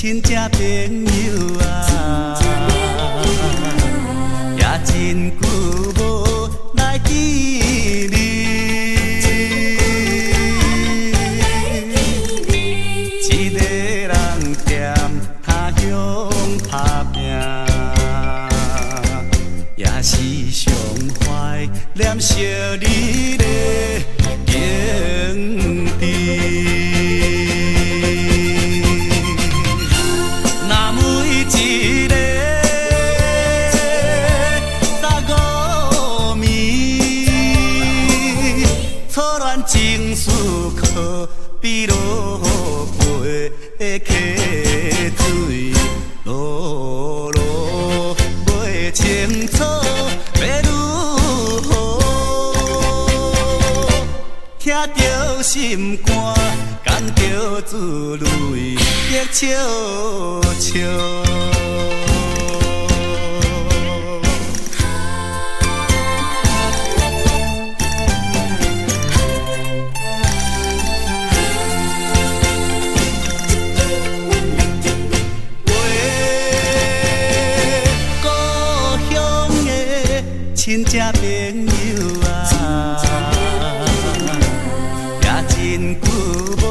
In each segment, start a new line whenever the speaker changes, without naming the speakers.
亲戚朋友啊，也真久无来见你。一个人踮他乡打拼，也是常怀念惜你的兄弟。那每一个35暝，错乱情绪可比落杯的溪水，落落袂清楚要如何，听着心肝，感着滋泪亦笑笑。亲戚朋友啊，也真久无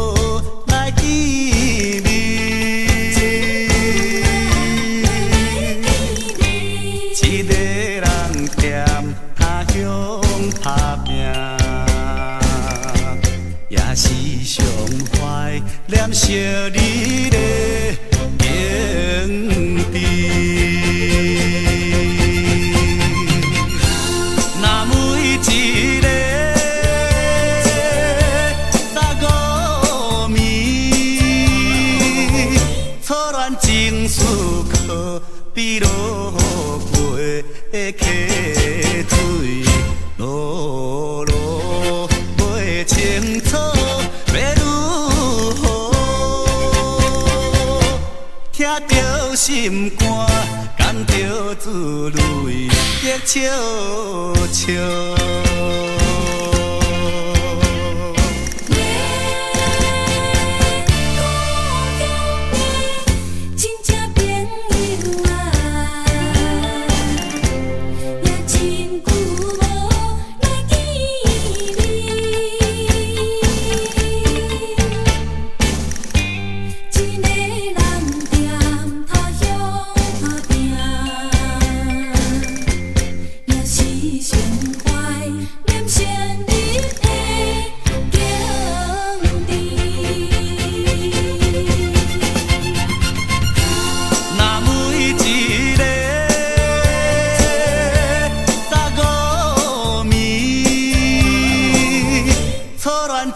来见你。一个人踮他乡打拼，也是常怀念惜你的兄弟。一个35暝，错乱情绪可比落杯的溪水，落落袂清楚要如何，听着心肝，感着滋泪亦笑笑。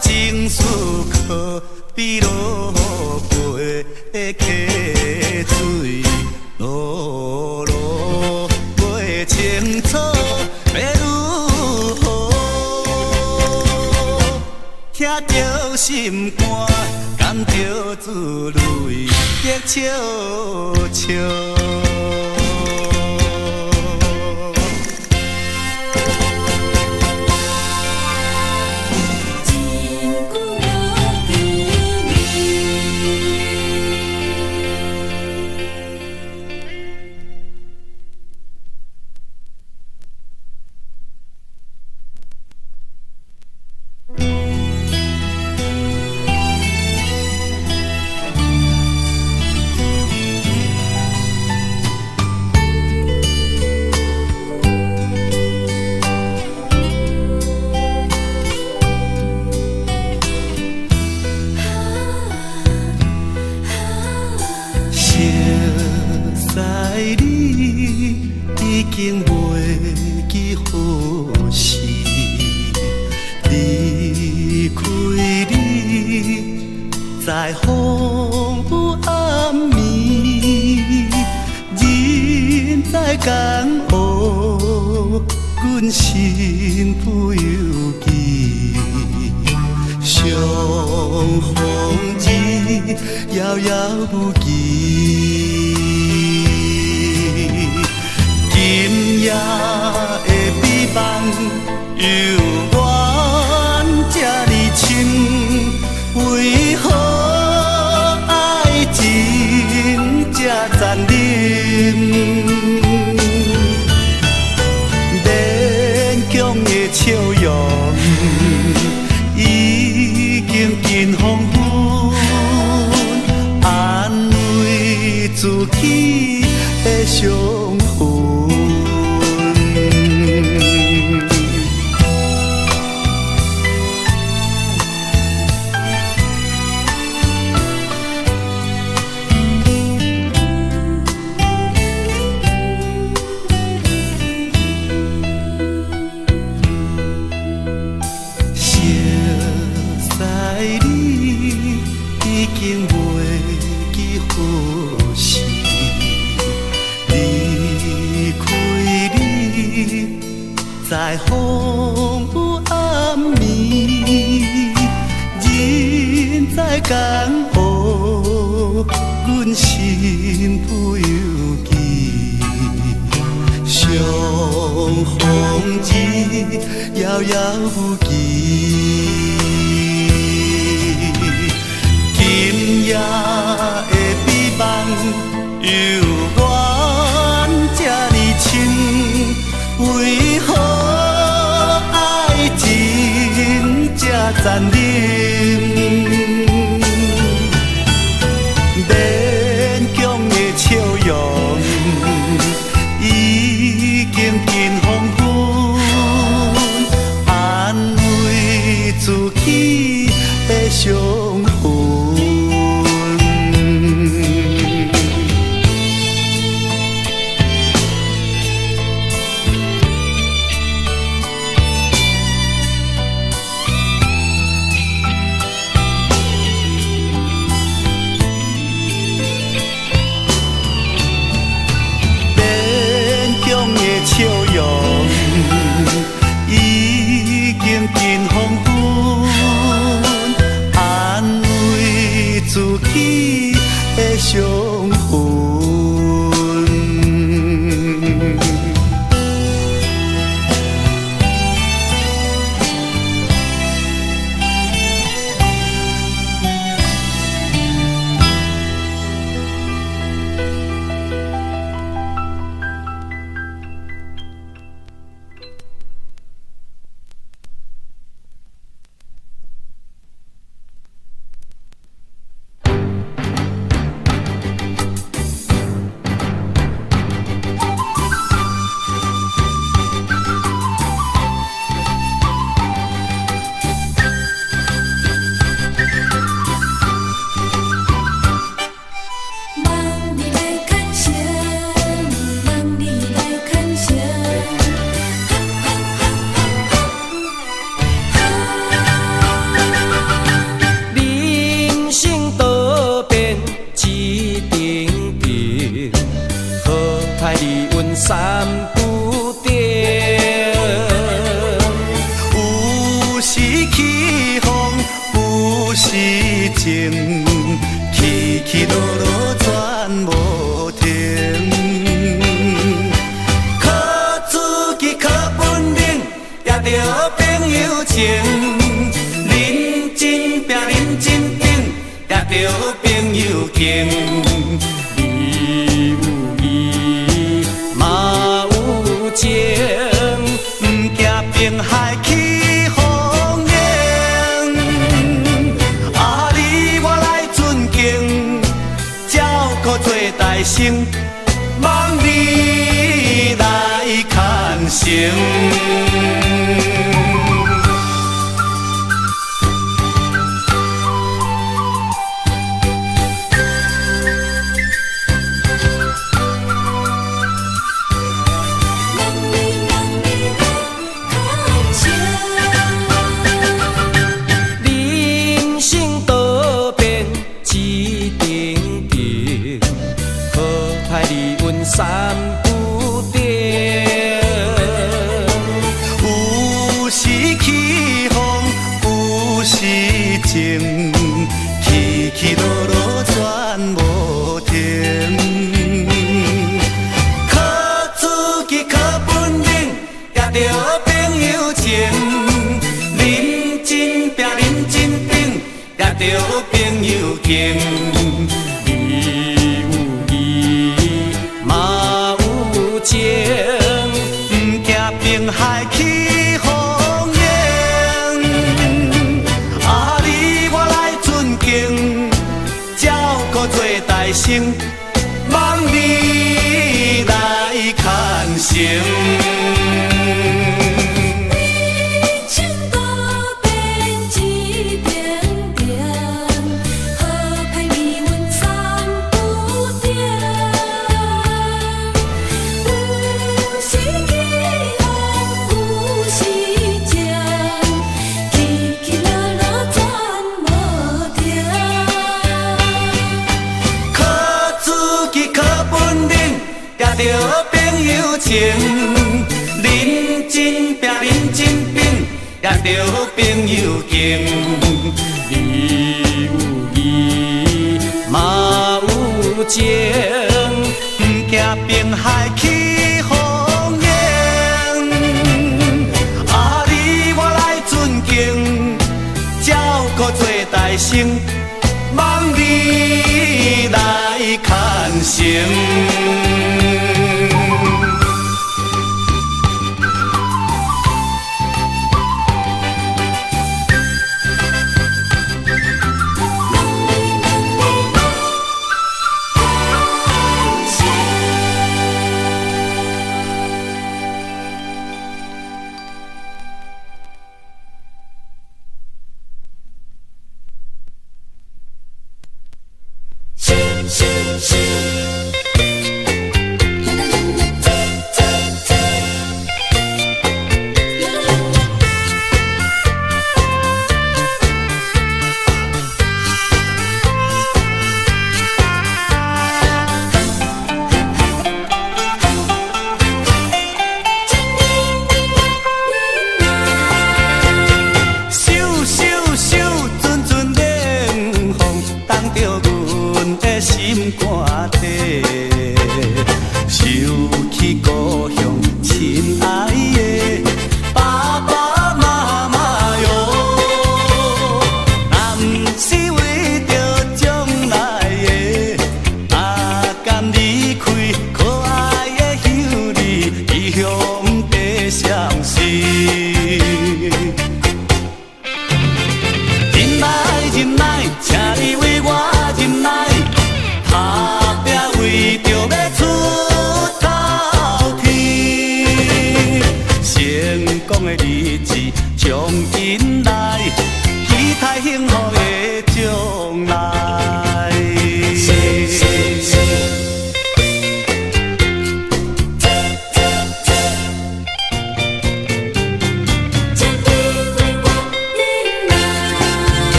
情绪可比落杯的溪水，落落袂清楚要如何，听着心肝，感着滋泪亦笑笑。已经袂记何时离开你，在风雨暗暝，人在江湖，阮身不由己，相逢日遥遥无期。今夜的美梦犹原这呢深，为何爱情在风雨暗暝，人在江湖，阮心不由己。相逢日，遥遥无期。今夜的美梦又愿这呢深，为何爱情这残忍？勉强的笑容已经近黄昏，安慰自己的伤痕。笑容已经近黄昏，安慰自己的伤痕。
三不定，
有时起风，有时晴，起起落落全无停。靠自己，靠本领，也着朋友情。认真拼，认真拼，也着朋友敬。不惊冰海起风浪，啊你我来尊敬，照顾做大成，望你来牵成。
三不定，
有时起风，有时晴，起起落落全无停。靠自己，靠本领，也着朋友情。认真拼，认真拼，也着朋友敬。不惊冰海起风浪，啊你我来尊敬，照顾做大成，望你来牵成。也着朋友情，认真拼，认真拼，也着朋友敬。
你有义，嘛有情，
不惊滨海起风烟。啊，你我来尊敬，照顾做大成，望你来牵成。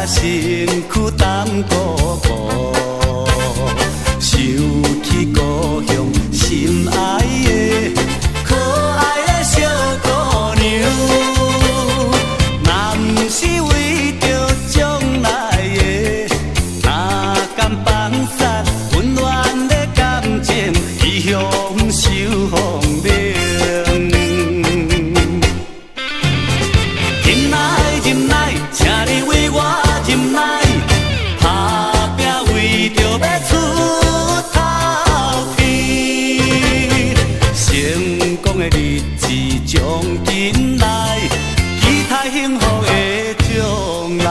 身躯担孤孤，想起故乡心爱的可爱的小姑娘，若不是为着将来的，哪敢放散温暖的感情，异乡受风冷。忍耐，忍耐，请你为我。忍耐，打拼为着要出头天，成功的日子将近来，期待幸福的将来。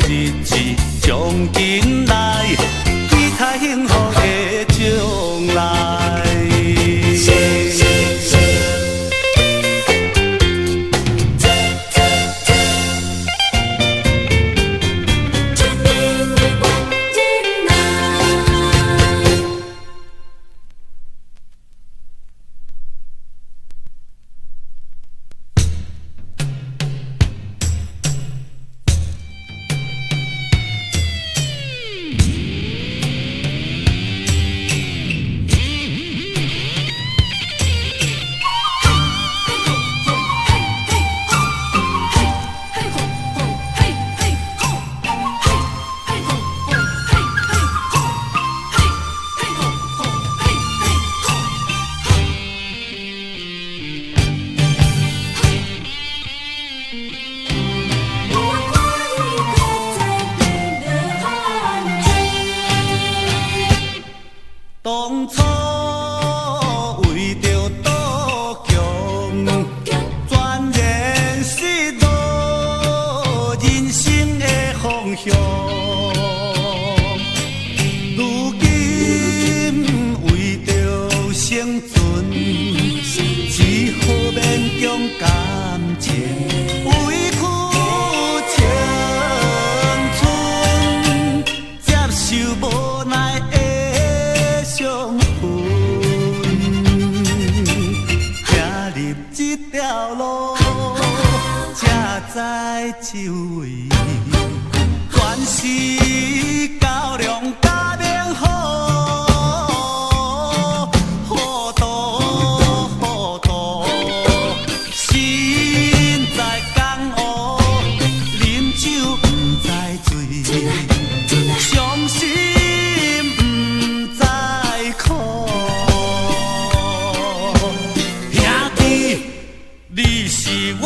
日子将近来，期待幸福的将来。当初在周围，全是高粱甲棉好，好多好多，心在江湖，啉酒不知醉，伤心不知苦，兄弟，你是我。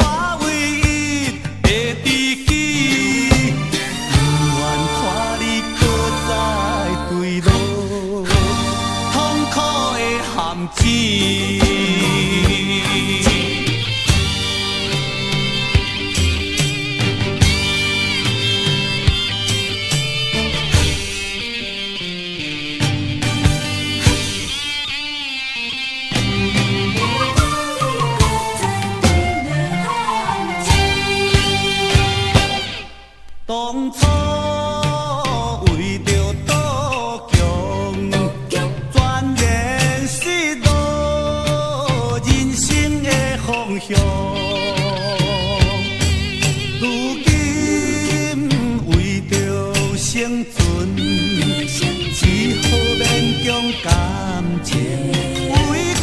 当初为着渡强，全然失落人生的方向。如今为着生存，只好勉强感情，委屈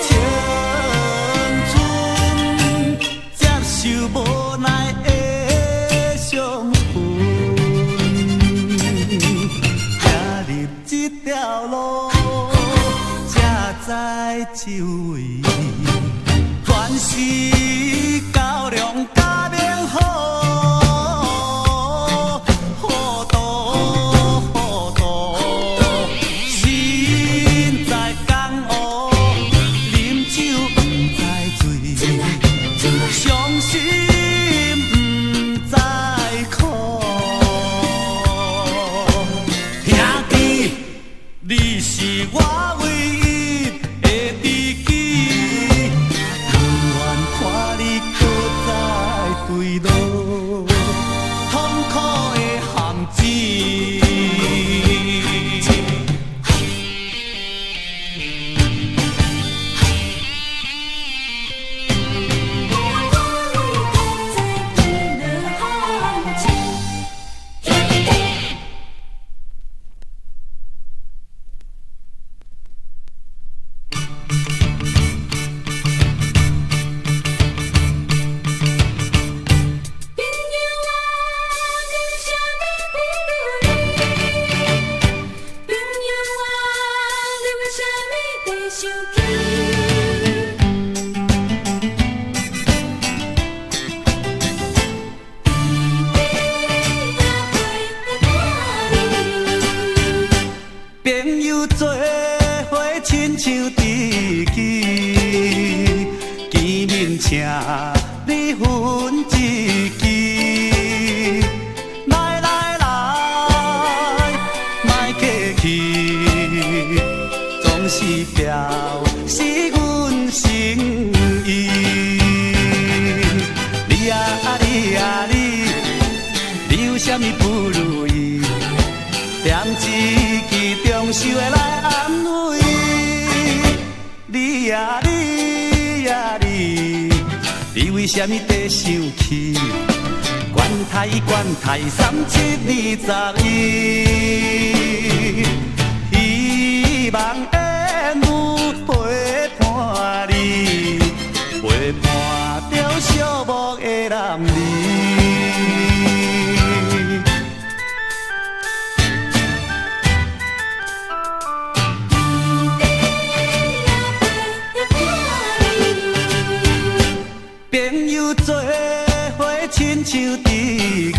青春，接受无奈的伤痕。行入这条路，才知周围全是高粱甲棉好。你是我唯一的知己，不愿看你搁再对路，痛苦的陷阱。朋友做伙亲像知己，见面请你分一支。来来来，莫客气，总是表示阮心意。你啊你啊你，你有啥物不如意？点一支中受的来安慰。你呀你呀你，你为什么在生气？管他3721，希望缘有陪伴你，陪伴着寂寞的男儿。朋友做伙亲像知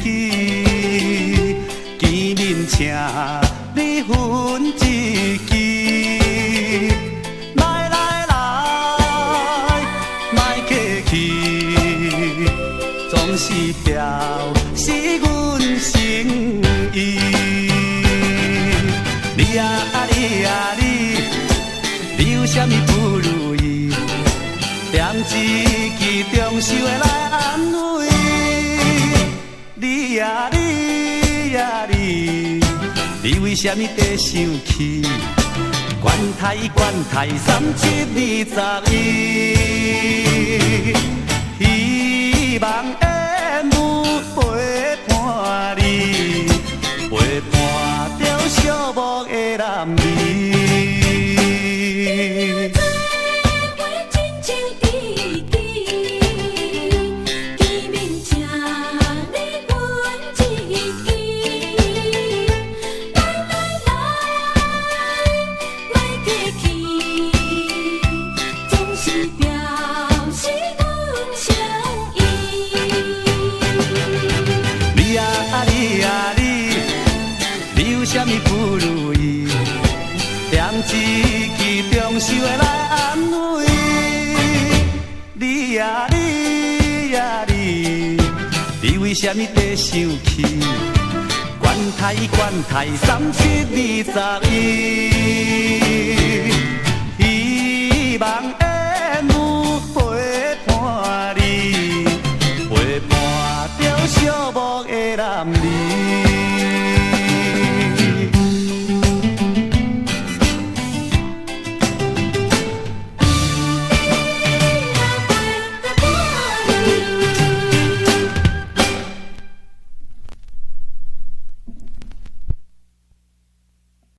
己，见面请你分一支。来来来，莫客气，总是表示阮心意。你呀你呀你，你有啥物不如意？点一支中受的来安慰。你呀你呀你，你为什么在生气？管他3721，希望。想的来安慰。你呀你呀你，你为什么在生气？管他3721，希望缘有陪伴你，陪伴着寂寞的男儿。